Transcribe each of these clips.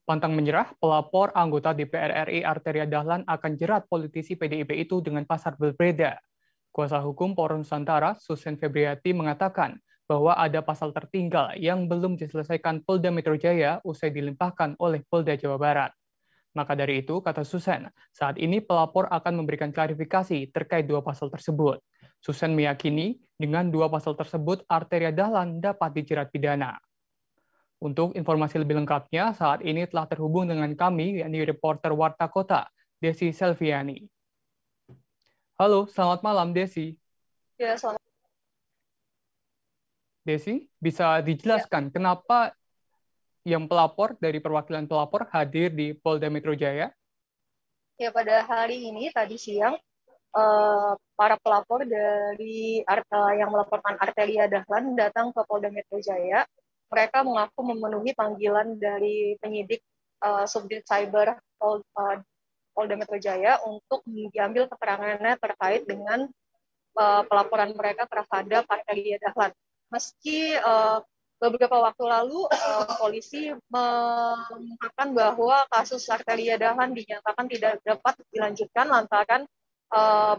Pantang menyerah, pelapor anggota DPR RI Arteria Dahlan akan jerat politisi PDIP itu dengan pasal berbeda. Kuasa hukum Poros Nusantara, Susen Febriati, mengatakan bahwa ada pasal tertinggal yang belum diselesaikan Polda Metro Jaya usai dilimpahkan oleh Polda Jawa Barat. Maka dari itu, kata Susen, saat ini pelapor akan memberikan klarifikasi terkait dua pasal tersebut. Susen meyakini dengan dua pasal tersebut Arteria Dahlan dapat dijerat pidana. Untuk informasi lebih lengkapnya, saat ini telah terhubung dengan kami, yakni reporter Warta Kota, Desi Selviani. Halo, selamat malam, Desi. Ya, selamat. Desi, bisa dijelaskan kenapa yang pelapor dari perwakilan pelapor hadir di Polda Metro Jaya? Ya, pada hari ini, tadi siang, para pelapor dari yang melaporkan Arteria Dahlan datang ke Polda Metro Jaya. Mereka mengaku memenuhi panggilan dari penyidik Subdit Cyber Polda Metro Jaya untuk diambil keterangannya terkait dengan pelaporan mereka terhadap Arteria Dahlan. Meski beberapa waktu lalu polisi mengungkapkan bahwa kasus Arteria Dahlan dinyatakan tidak dapat dilanjutkan lantaran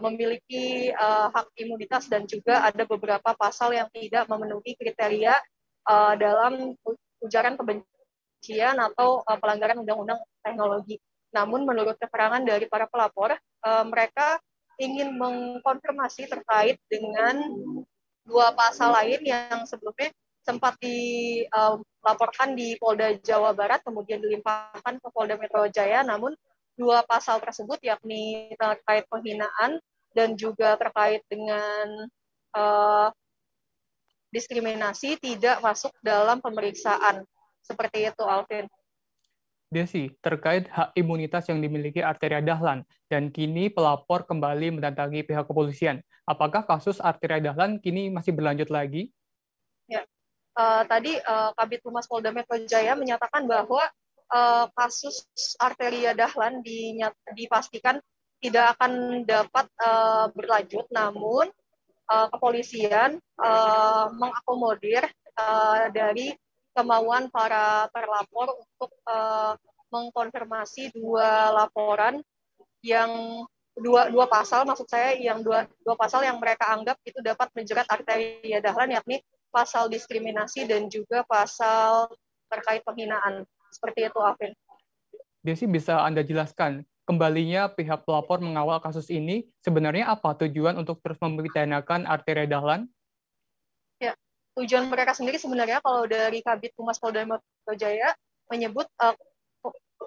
memiliki hak imunitas dan juga ada beberapa pasal yang tidak memenuhi kriteria dalam ujaran kebencian atau pelanggaran undang-undang teknologi. Namun menurut keterangan dari para pelapor, mereka ingin mengkonfirmasi terkait dengan dua pasal lain yang sebelumnya sempat dilaporkan di Polda Jawa Barat, kemudian dilimpahkan ke Polda Metro Jaya, namun dua pasal tersebut yakni terkait penghinaan dan juga terkait dengan diskriminasi tidak masuk dalam pemeriksaan. Seperti itu, Alvin. Desi, terkait hak imunitas yang dimiliki Arteria Dahlan, dan kini pelapor kembali mendatangi pihak kepolisian. Apakah kasus Arteria Dahlan kini masih berlanjut lagi? Ya, tadi Kabid Humas Polda Metro Jaya menyatakan bahwa kasus Arteria Dahlan dipastikan tidak akan dapat berlanjut, namun kepolisian mengakomodir dari kemauan para terlapor untuk mengkonfirmasi dua laporan yang dua pasal, maksud saya yang dua pasal yang mereka anggap itu dapat menjerat Arteria Dahlan, yakni pasal diskriminasi dan juga pasal terkait penghinaan. Seperti itu, Alvin. Desi, bisa Anda jelaskan kembalinya pihak pelapor mengawal kasus ini sebenarnya apa tujuan untuk terus memidanakan Arteria Dahlan? Ya, tujuan mereka sendiri sebenarnya kalau dari Kabid Humas Polda Metro Jaya menyebut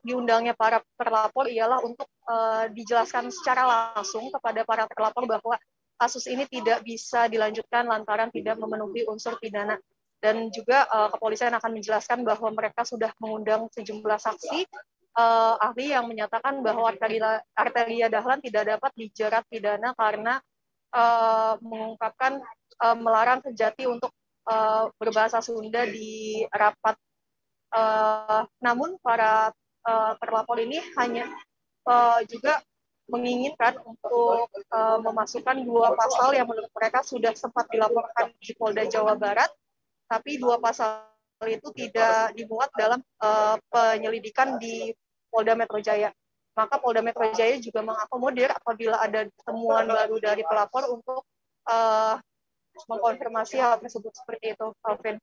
diundangnya para terlapor ialah untuk dijelaskan secara langsung kepada para terlapor bahwa kasus ini tidak bisa dilanjutkan lantaran tidak memenuhi unsur pidana. Dan juga kepolisian akan menjelaskan bahwa mereka sudah mengundang sejumlah saksi ahli yang menyatakan bahwa Arteria Dahlan tidak dapat dijerat pidana karena mengungkapkan melarang Kejati untuk berbahasa Sunda di rapat. Namun para terlapor ini hanya juga menginginkan untuk memasukkan dua pasal yang menurut mereka sudah sempat dilaporkan di Polda Jawa Barat, tapi dua pasal itu tidak dimuat dalam penyelidikan di Polda Metro Jaya. Maka Polda Metro Jaya juga mengakomodir apabila ada temuan baru dari pelapor untuk mengkonfirmasi hal tersebut. Seperti itu, Alvin.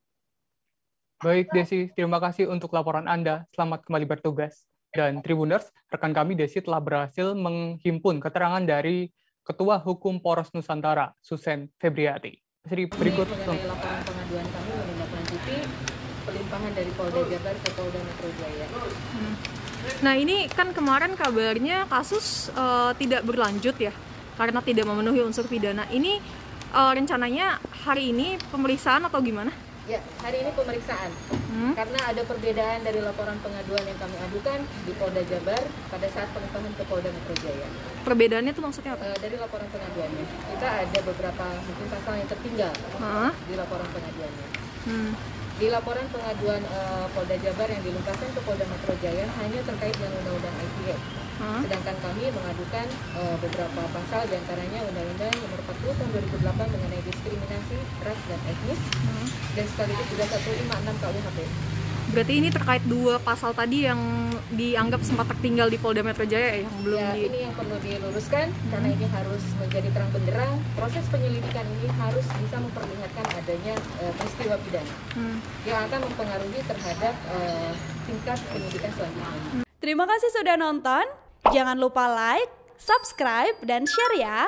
Baik, Desi, terima kasih untuk laporan Anda. Selamat kembali bertugas. Dan Tribuners, rekan kami Desi telah berhasil menghimpun keterangan dari Ketua Hukum Poros Nusantara, Susen Febriati. Berikut mengenai laporan pengaduan kami menindaklanjuti pelimpahan dari Polda Jabar ke Polda Metro Jaya. Nah, ini kan kemarin kabarnya kasus tidak berlanjut ya, karena tidak memenuhi unsur pidana. Ini rencananya hari ini pemeriksaan atau gimana? Ya, hari ini pemeriksaan. Karena ada perbedaan dari laporan pengaduan yang kami adukan di Polda Jabar pada saat pelimpahan ke Polda Metro Jaya. Perbedaannya itu maksudnya apa? Dari laporan pengaduannya, kita ada beberapa mungkin pasal yang tertinggal di laporan pengaduannya. Di laporan pengaduan Polda Jabar yang dilimpahkan ke Polda Metro Jaya hanya terkait dengan Undang-Undang ITE. Sedangkan kami mengadukan beberapa pasal, diantaranya Undang-Undang Nomor 40 Tahun 2008 mengenai diskriminasi ras dan etnis, dan sekaligus juga 156 KUHP. Berarti ini terkait 2 pasal tadi yang dianggap sempat tertinggal di Polda Metro Jaya yang belum ini yang perlu diluruskan karena ini harus menjadi terang benderang. Proses penyelidikan ini harus bisa memperlihatkan adanya peristiwa pidana yang akan mempengaruhi terhadap tingkat penyidikan selanjutnya. Terima kasih sudah nonton. Jangan lupa like, subscribe, dan share ya.